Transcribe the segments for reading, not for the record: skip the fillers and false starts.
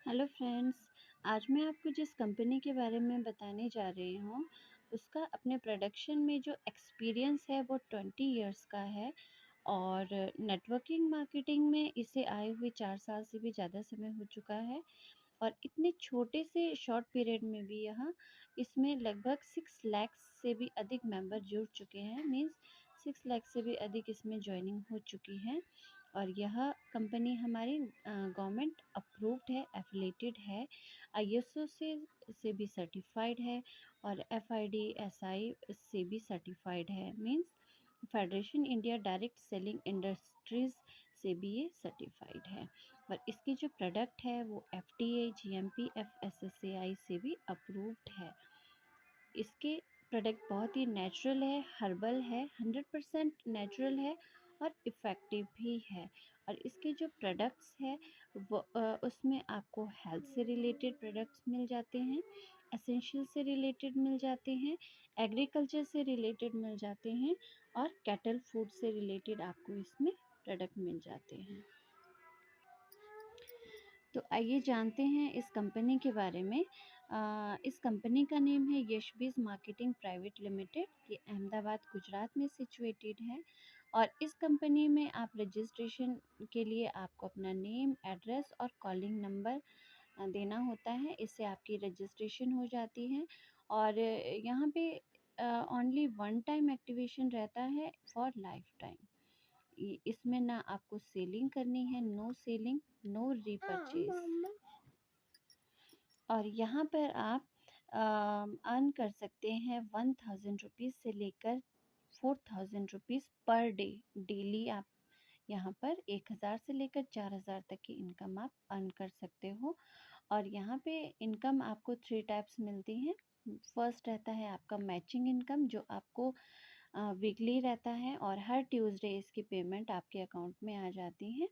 Hello friends. आज मैं आपको जिस कंपनी के बारे में बताने जा रही हूँ उसका अपने प्रोडक्शन में जो एक्सपीरियंस है वो 20 इयर्स का है। और नेटवर्किंग मार्केटिंग में इसे आए हुए 4 साल से भी ज़्यादा समय हो चुका है। और इतने छोटे से शॉर्ट पीरियड में भी यहाँ इसमें लगभग 6 लाख से भी अधिक मेंबर जुड़ चुके हैं। मीन्स 6 लाख से भी अधिक इसमें ज्वाइनिंग हो चुकी है। और यह कंपनी हमारी गवर्नमेंट अप्रूव्ड है, एफिलेटेड है, आईएसओ से भी सर्टिफाइड है और एफआईडी एसआई से भी सर्टिफाइड है। Means federation India direct selling industries से भी ये सर्टिफाइड है। और इसके जो प्रोडक्ट है वो एफडीए जीएमपी एफएसएसएआई से भी अप्रूव्ड है। इसके प्रोडक्ट बहुत ही नेचुरल है, हर्बल है, 100% नेचुरल है और इफ़ेक्टिव भी है। और इसके जो प्रोडक्ट्स है वो उसमें आपको हेल्थ से रिलेटेड प्रोडक्ट्स मिल जाते हैं, एसेंशियल से रिलेटेड मिल जाते हैं, एग्रीकल्चर से रिलेटेड मिल जाते हैं और कैटल फूड से रिलेटेड आपको इसमें प्रोडक्ट मिल जाते हैं। तो आइए जानते हैं इस कंपनी के बारे में। इस कंपनी का नेम है यशबीज मार्केटिंग प्राइवेट लिमिटेड। ये अहमदाबाद गुजरात में सिचुएटेड है। और इस कंपनी में आप रजिस्ट्रेशन के लिए आपको अपना नेम, एड्रेस और कॉलिंग नंबर देना होता है। इससे आपकी रजिस्ट्रेशन हो जाती है। और यहाँ पे ओनली वन टाइम एक्टिवेशन रहता है फॉर लाइफ टाइम। इसमें ना आपको सेलिंग करनी है, नो सेलिंग, नो रीपरचेज। और यहाँ पर आप अर्न कर सकते हैं 1000 रुपीज़ से लेकर 4000 रुपीज़ पर डे। डेली आप यहाँ पर 1000 से लेकर 4000 तक की इनकम आप अर्न कर सकते हो। और यहाँ पे इनकम आपको 3 टाइप्स मिलती हैं। फर्स्ट रहता है आपका मैचिंग इनकम, जो आपको वीकली रहता है और हर ट्यूसडे इसकी पेमेंट आपके अकाउंट में आ जाती है।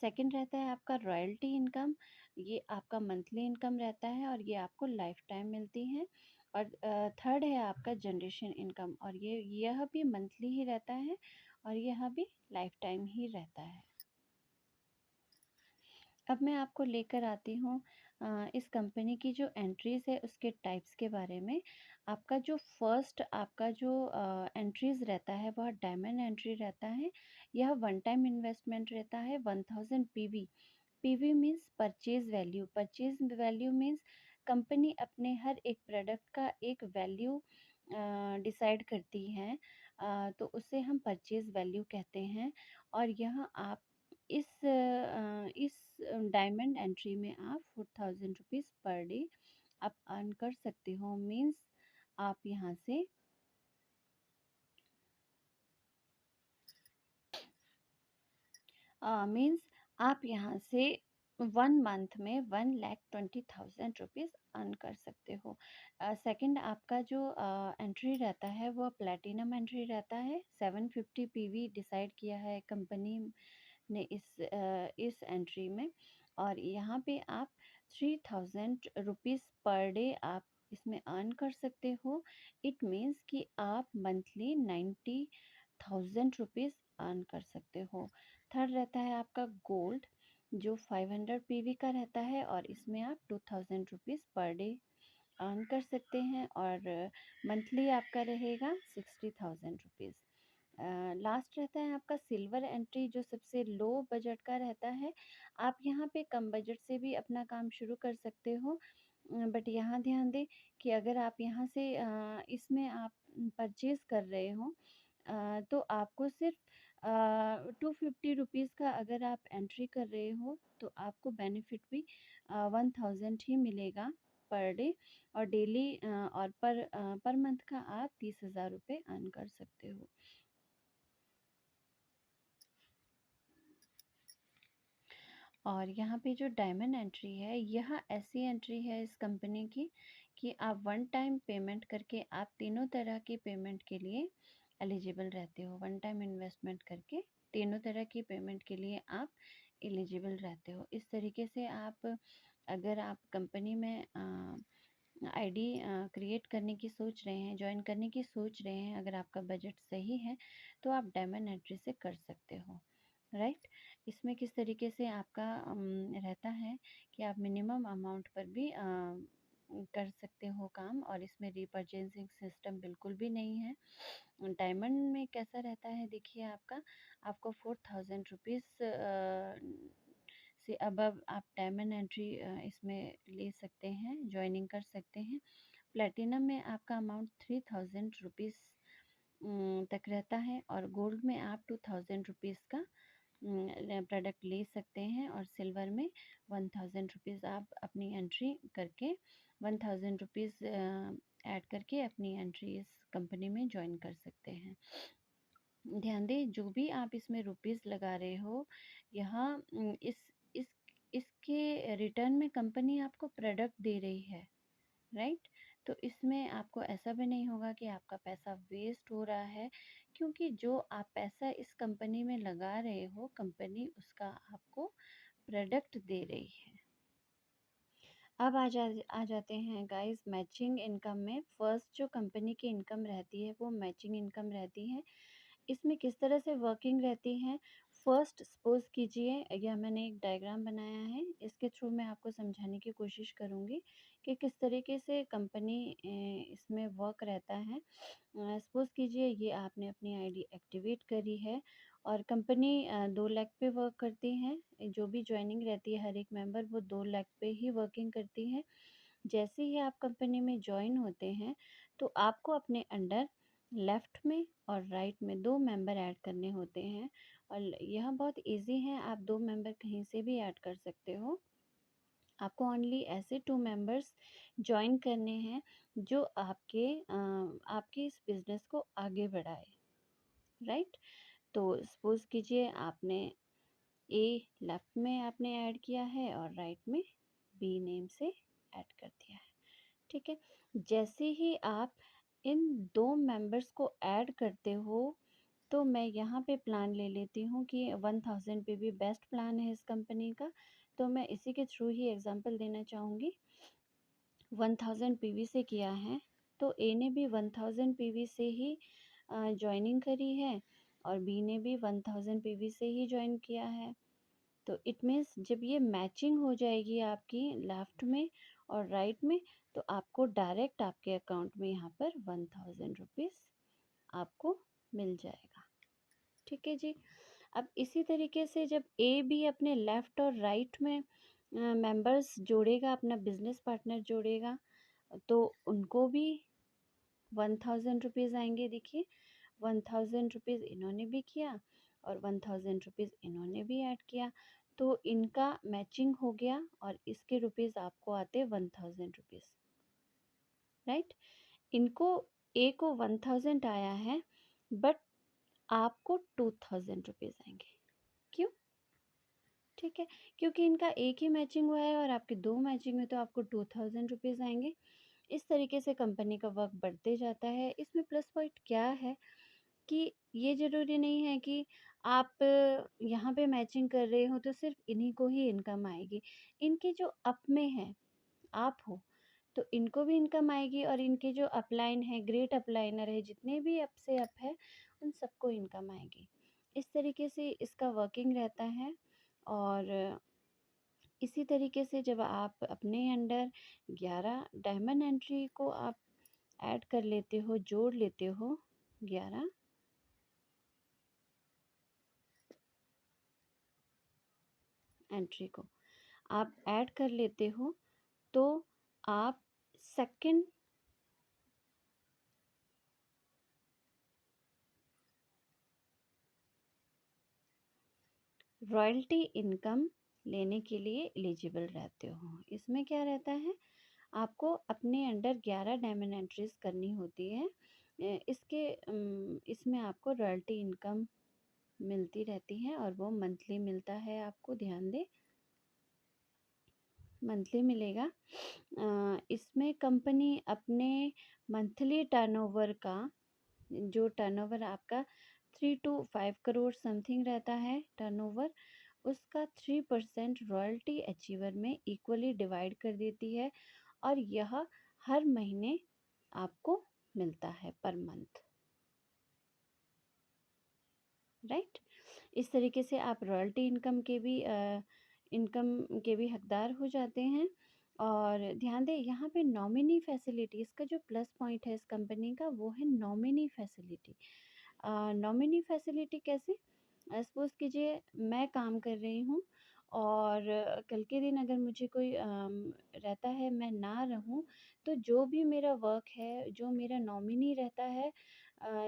सेकंड रहता है आपका रॉयल्टी इनकम, ये आपका मंथली इनकम रहता है और ये आपको लाइफ टाइम मिलती है। और थर्ड है आपका जनरेशन इनकम, और यह भी मंथली ही रहता है और यह भी लाइफ टाइम ही रहता है। अब मैं आपको लेकर आती हूँ इस कंपनी की जो एंट्रीज है उसके टाइप्स के बारे में। आपका जो फर्स्ट आपका जो एंट्रीज रहता है वह डायमंड एंट्री रहता है। यह वन टाइम इन्वेस्टमेंट रहता है 1000 PV. PV means purchase value. Purchase value means company अपने हर एक प्रोडक्ट का एक वैल्यू डिसाइड करती है, तो उसे हम परचेज वैल्यू कहते हैं। और यह आप इस डायमंड एंट्री में आप 4000 रुपीज़ पर डे आप अर्न कर सकते हो। मीन्स आप यहाँ से मीन्स आप यहाँ से 1 मंथ में 1,20,000 रुपीज़ अर्न कर सकते हो। सेकंड आपका जो एंट्री रहता है वो प्लेटिनम एंट्री रहता है। 750 पीवी डिसाइड किया है कंपनी ने इस एंट्री में। और यहाँ पे आप 3000 रुपीज़ पर डे आप इसमें अर्न कर सकते हो। इट मीन्स कि आप मंथली 90,000 रुपीज़ अर्न कर सकते हो। थर्ड रहता है आपका गोल्ड, जो 500 पीवी का रहता है और इसमें आप 2000 रुपीज़ पर डे अर्न कर सकते हैं। और मंथली आपका रहेगा 60,000 रुपीज़। लास्ट रहता है आपका सिल्वर एंट्री, जो सबसे लो बजट का रहता है। आप यहाँ पे कम बजट से भी अपना काम शुरू कर सकते हो। बट यहाँ ध्यान दें कि अगर आप यहाँ से इसमें आप परचेज़ कर रहे हो तो आपको सिर्फ 250 रुपीज़ का अगर आप एंट्री कर रहे हो तो आपको बेनिफिट भी 1000 ही मिलेगा पर डे। और डेली और पर मंथ का आप 30,000 रुपये अर्न कर सकते हो। और यहाँ पे जो डायमंड एंट्री है, यह ऐसी एंट्री है इस कंपनी की कि आप वन टाइम पेमेंट करके आप तीनों तरह की पेमेंट के लिए एलिजिबल रहते हो। वन टाइम इन्वेस्टमेंट करके तीनों तरह की पेमेंट के लिए आप एलिजिबल रहते हो। इस तरीके से आप अगर आप कंपनी में आईडी क्रिएट करने की सोच रहे हैं, ज्वाइन करने की सोच रहे हैं, अगर आपका बजट सही है तो आप डायमंड एंट्री से कर सकते हो, राइट। इसमें किस तरीके से आपका रहता है कि आप मिनिमम अमाउंट पर भी कर सकते हो काम, और इसमें रीपर्चेजिंग सिस्टम बिल्कुल भी नहीं है। डायमंड में कैसा रहता है देखिए, आपको 4000 रुपीज़ से अबव आप डायमंड एंट्री इसमें ले सकते हैं, ज्वाइनिंग कर सकते हैं। प्लेटिनम में आपका अमाउंट 3000 रुपीज़ तक रहता है, और गोल्ड में आप 2000 रुपीज़ का प्रोडक्ट ले सकते हैं, और सिल्वर में 1000 रुपीज़ आप अपनी एंट्री करके 1000 रुपीज़ ऐड करके अपनी एंट्री इस कंपनी में ज्वाइन कर सकते हैं। ध्यान दें, जो भी आप इसमें रुपीज़ लगा रहे हो, यहाँ इस इसके रिटर्न में कंपनी आपको प्रोडक्ट दे रही है, राइट? तो इसमें आपको ऐसा भी नहीं होगा कि आपका पैसा वेस्ट हो रहा है, क्योंकि जो आप पैसा इस कंपनी में लगा रहे हो, कंपनी उसका आपको प्रोडक्ट दे रही है। अब आ जाते हैं गाइस मैचिंग इनकम में। फर्स्ट जो कंपनी की इनकम रहती है वो मैचिंग इनकम रहती है। इसमें किस तरह से वर्किंग रहती है, फर्स्ट सपोज कीजिए, यह मैंने एक डायग्राम बनाया है, इसके थ्रू मैं आपको समझाने की कोशिश करूँगी कि किस तरीके से कंपनी इसमें वर्क रहता है। सपोज कीजिए ये आपने अपनी आईडी एक्टिवेट करी है, और कंपनी 2 लाख पे वर्क करती है। जो भी ज्वाइनिंग रहती है हर एक मेंबर, वो 2 लाख पे ही वर्किंग करती है। जैसे ही आप कंपनी में ज्वाइन होते हैं, तो आपको अपने अंडर लेफ्ट में और राइट में 2 मेंबर ऐड करने होते हैं, और यह बहुत इजी है, आप 2 मेंबर कहीं से भी ऐड कर सकते हो। आपको ओनली ऐसे 2 मेंबर्स ज्वाइन करने हैं जो आपके इस बिज़नेस को आगे बढ़ाए, राइट? तो सपोज़ कीजिए आपने ए लेफ़्ट में आपने ऐड किया है और राइट में बी नेम से ऐड कर दिया है, ठीक है? जैसे ही आप इन 2 मेंबर्स को ऐड करते हो, तो मैं यहाँ पे प्लान ले लेती हूँ कि 1000 पे भी बेस्ट प्लान है इस कंपनी का, तो मैं इसी के थ्रू ही एग्ज़ाम्पल देना चाहूँगी। 1000 पीवी से किया है, तो ए ने भी 1000 पीवी से ही जॉइनिंग करी है, और बी ने भी 1000 पीवी से ही जॉइन किया है। तो इट मीन्स जब ये मैचिंग हो जाएगी आपकी लेफ्ट में और राइट में, तो आपको डायरेक्ट आपके अकाउंट में यहाँ पर 1000 रुपीज़ आपको मिल जाएगा, ठीक है जी। अब इसी तरीके से जब ए भी अपने लेफ़्ट और राइट में मेंबर्स जोड़ेगा, अपना बिजनेस पार्टनर जोड़ेगा, तो उनको भी 1000 रुपीज़ आएंगे। देखिए 1000 रुपीज़ इन्होंने भी किया और 1000 रुपीज़ इन्होंने भी ऐड किया, तो इनका मैचिंग हो गया, और इसके रुपीज़ आपको आते 1000 रुपीज़, राइट? इनको ए को 1000 आया है, बट आपको 2000 रुपीज़ आएंगे। क्यों? ठीक है, क्योंकि इनका एक ही मैचिंग हुआ है और आपके 2 मैचिंग में, तो आपको 2000 रुपीज़ आएंगे। इस तरीके से कंपनी का वर्क बढ़ते जाता है। इसमें प्लस पॉइंट क्या है कि ये ज़रूरी नहीं है कि आप यहाँ पे मैचिंग कर रहे हो तो सिर्फ इन्हीं को ही इनकम आएगी। इनके जो अप में है आप हो, तो इनको भी इनकम आएगी, और इनके जो अपलाइन है, ग्रेट अपलाइनर है, जितने भी अप से अप है, उन सबको इनकम आएगी। इस तरीके से इसका वर्किंग रहता है। और इसी तरीके से जब आप अपने अंडर 11 डायमंड एंट्री को आप ऐड कर लेते हो, जोड़ लेते हो, 11 एंट्री को आप ऐड कर लेते हो, तो आप सेकंड रॉयल्टी इनकम लेने के लिए एलिजिबल रहते हो। इसमें क्या रहता है, आपको अपने अंडर 11 डायमंड एंट्रीज करनी होती है। इसमें आपको रॉयल्टी इनकम मिलती रहती है, और वो मंथली मिलता है आपको, ध्यान दें, मंथली मिलेगा। इसमें कंपनी अपने मंथली टर्नओवर का, जो टर्नओवर आपका 3 to 5 करोड़ समथिंग रहता है टर्नओवर, उसका 3% रॉयल्टी अचीवर में इक्वली डिवाइड कर देती है, और यह हर महीने आपको मिलता है पर मंथ, राइट? इस तरीके से आप रॉयल्टी इनकम के भी हकदार हो जाते हैं। और ध्यान दें, यहाँ पे नॉमिनी फैसिलिटी, इसका जो प्लस पॉइंट है इस कंपनी का, वो है नॉमिनी फैसिलिटी। नॉमिनी फैसिलिटी कैसे? सपोज़ कीजिए मैं काम कर रही हूँ और कल के दिन अगर मुझे कोई रहता है मैं ना रहूँ, तो जो भी मेरा वर्क है, जो मेरा नॉमिनी रहता है,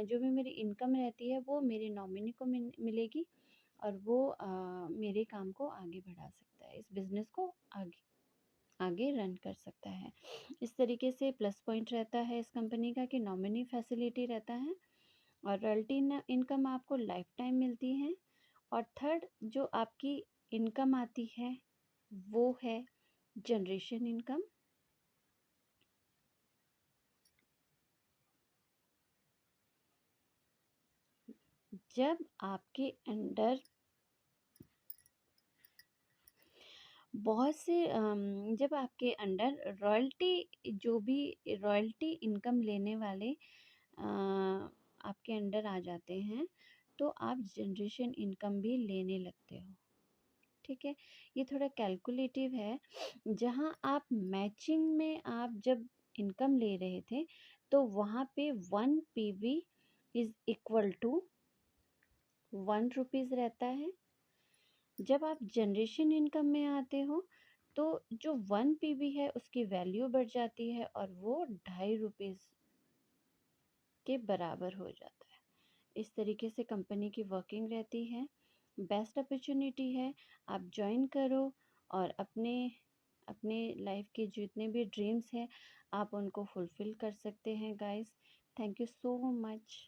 जो भी मेरी इनकम रहती है, वो मेरे नॉमिनी को मिलेगी और वो मेरे काम को आगे बढ़ा सकता है, इस बिज़नेस को आगे आगे रन कर सकता है। इस तरीके से प्लस पॉइंट रहता है इस कंपनी का कि नॉमिनी फैसिलिटी रहता है, और रॉयल्टी न इनकम आपको लाइफ टाइम मिलती है। और थर्ड जो आपकी इनकम आती है वो है जनरेशन इनकम। जब आपके अंडर बहुत से जब आपके अंडर रॉयल्टी, जो भी रॉयल्टी इनकम लेने वाले आपके अंडर आ जाते हैं, तो आप जनरेशन इनकम भी लेने लगते हो। ठीक है, ये थोड़ा कैलकुलेटिव है। जहाँ आप मैचिंग में आप जब इनकम ले रहे थे, तो वहाँ पे 1 PV is equal to 1 rupees रहता है। जब आप जनरेशन इनकम में आते हो, तो जो 1 PV है उसकी वैल्यू बढ़ जाती है और वो 2.5 रुपीज़ के बराबर हो जाता है। इस तरीके से कंपनी की वर्किंग रहती है। बेस्ट अपॉर्चुनिटी है, आप ज्वाइन करो और अपने अपने लाइफ के जितने भी ड्रीम्स हैं आप उनको फुलफ़िल कर सकते हैं guys. Thank you so much.